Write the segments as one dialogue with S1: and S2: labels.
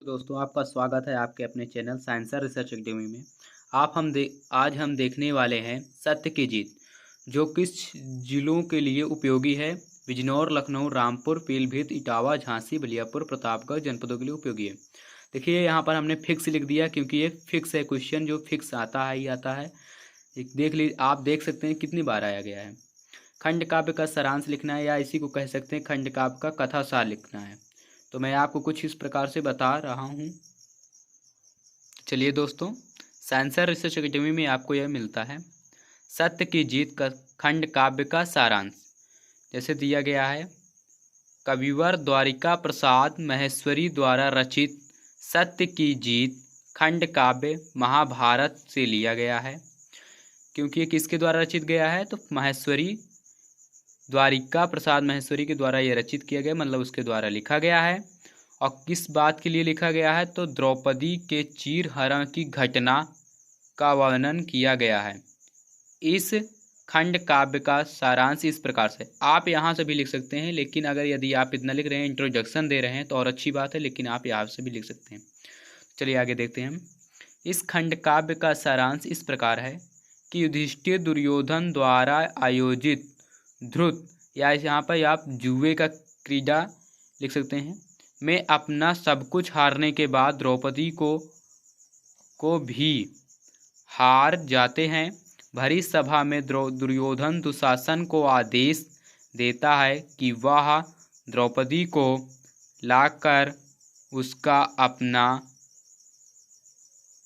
S1: दोस्तों, आपका स्वागत है आपके अपने चैनल साइंसर रिसर्च एकेडमी में। आज हम देखने वाले हैं सत्य की जीत, जो किस जिलों के लिए उपयोगी है। बिजनौर, लखनऊ, रामपुर, पीलीभीत, इटावा, झांसी, बलियापुर, प्रतापगढ़ जनपदों के लिए उपयोगी है। देखिए, यहाँ पर हमने फिक्स लिख दिया क्योंकि ये फिक्स है। क्वेश्चन जो फिक्स आता है ही आता है। आप देख सकते हैं कितनी बार आया गया है। खंड काव्य का सारांश लिखना है, या इसी को कह सकते हैं खंड काव्य का कथा सार लिखना है। तो मैं आपको कुछ इस प्रकार से बता रहा हूँ। चलिए दोस्तों, साइंसर रिसर्च एकेडमी में आपको यह मिलता है सत्य की जीत का खंड काव्य का सारांश। जैसे दिया गया है, कविवर द्वारिका प्रसाद महेश्वरी द्वारा रचित सत्य की जीत खंड काव्य महाभारत से लिया गया है। क्योंकि ये किसके द्वारा रचित गया है, तो महेश्वरी द्वारिका प्रसाद महेश्वरी के द्वारा ये रचित किया गया, मतलब उसके द्वारा लिखा गया है। और किस बात के लिए लिखा गया है, तो द्रौपदी के चीरहरण की घटना का वर्णन किया गया है। इस खंड काव्य का सारांश इस प्रकार से, आप यहाँ से भी लिख सकते हैं, लेकिन अगर यदि आप इतना लिख रहे हैं, इंट्रोडक्शन दे रहे हैं तो और अच्छी बात है, लेकिन आप यहाँ से भी लिख सकते हैं। चलिए आगे देखते हैं। इस खंड काव्य का सारांश इस प्रकार है कि युधिष्ठिर दुर्योधन द्वारा आयोजित ध्रुत, या यहाँ पर आप जुए का क्रीड़ा लिख सकते हैं, में अपना सब कुछ हारने के बाद द्रौपदी को भी हार जाते हैं। भरी सभा में दुर्योधन दुशासन को आदेश देता है कि वह द्रौपदी को लाकर उसका अपना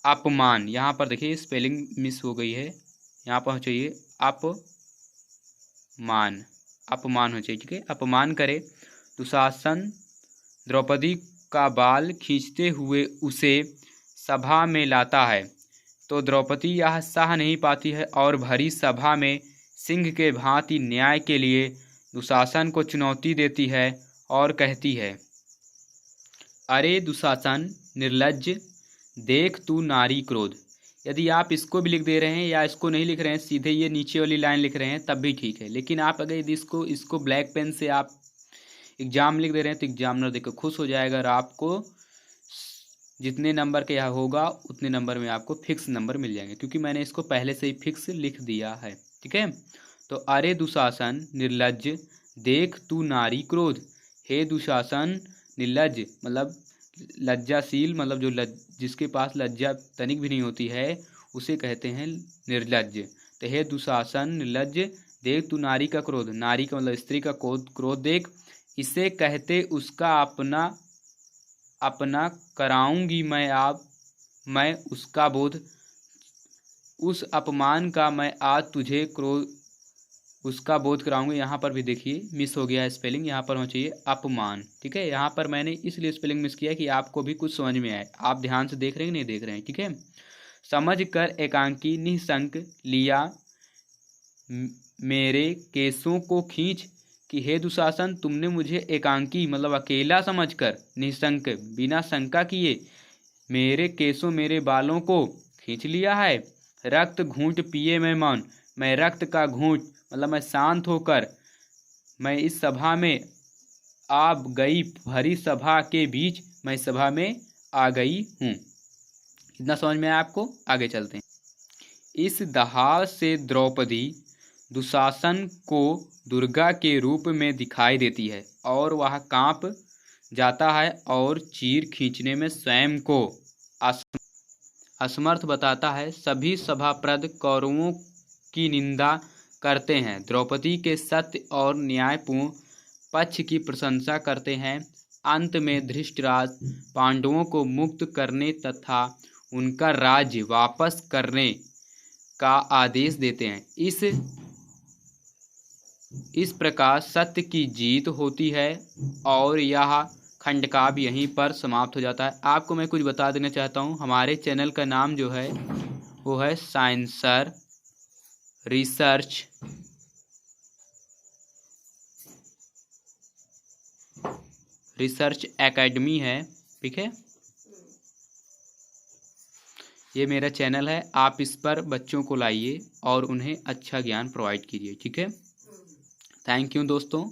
S1: अपमान, यहाँ पर देखिए स्पेलिंग मिस हो गई है, यहाँ पर चाहिए अपमान हो चाहिए, ठीक है, अपमान करे। दुशासन द्रौपदी का बाल खींचते हुए उसे सभा में लाता है, तो द्रौपदी यह सह नहीं पाती है और भरी सभा में सिंह के भांति न्याय के लिए दुशासन को चुनौती देती है और कहती है, अरे दुशासन निर्लज्ज, देख तू नारी क्रोध। यदि आप इसको भी लिख दे रहे हैं या इसको नहीं लिख रहे हैं, सीधे ये नीचे वाली लाइन लिख रहे हैं, तब भी ठीक है। लेकिन आप अगर यदि इसको ब्लैक पेन से आप एग्जाम लिख दे रहे हैं तो एग्जामिनर देखकर खुश हो जाएगा, और आपको जितने नंबर का यह होगा उतने नंबर में आपको फिक्स नंबर मिल जाएंगे, क्योंकि मैंने इसको पहले से ही फिक्स लिख दिया है, ठीक है। तो अरे दुशासन निर्लज्ज, देख तू नारी क्रोध। हे दुशासन निर्लज्ज मतलब लज्जाशील, मतलब जिसके पास लज्जा तनिक भी नहीं होती है उसे कहते हैं निर्लज्ज। तो हे दुशासन निर्लज्ज, देख तू नारी का क्रोध, नारी का मतलब स्त्री का क्रोध देख। इसे कहते उसका अपना कराऊंगी मैं उसका बोध, उस अपमान का मैं आज तुझे उसका बोध कराऊंगी। यहाँ पर भी देखिए मिस हो गया है स्पेलिंग, यहाँ पर होना चाहिए अपमान, ठीक है। यहाँ पर मैंने इसलिए स्पेलिंग मिस किया कि आपको भी कुछ समझ में आए। आप ध्यान से देख रहे हैं नहीं देख रहे हैं, ठीक है। समझ कर एकांकी निःशंक लिया मेरे केसों को खींच, कि हे दुशासन तुमने मुझे एकांकी मतलब अकेला समझकर निःशंक बिना शंका किए मेरे केसों मेरे बालों को खींच लिया है। रक्त घूंट पिए मैं मौन, मैं रक्त का घूंट मतलब मैं शांत होकर मैं इस सभा में आ गई, भरी सभा के बीच मैं सभा में आ गई हूँ। इतना समझ में आया आपको? आगे चलते हैं। इस दहाड़ से द्रौपदी दुशासन को दुर्गा के रूप में दिखाई देती है और वह कांप जाता है और चीर खींचने में स्वयं को असमर्थ बताता है। सभी सभाप्रद कौरवों की निंदा करते हैं, द्रौपदी के सत्य और न्यायपूर्ण पक्ष की प्रशंसा करते हैं। अंत में धृतराष्ट्र पांडवों को मुक्त करने तथा उनका राज्य वापस करने का आदेश देते हैं। इस प्रकार सत्य की जीत होती है और यह खंड काव्य यहीं पर समाप्त हो जाता है। आपको मैं कुछ बता देना चाहता हूँ, हमारे चैनल का नाम जो है वो है साइंसर रिसर्च एकेडमी है, ठीक है। ये मेरा चैनल है, आप इस पर बच्चों को लाइए और उन्हें अच्छा ज्ञान प्रोवाइड कीजिए, ठीक है। थैंक यू दोस्तों।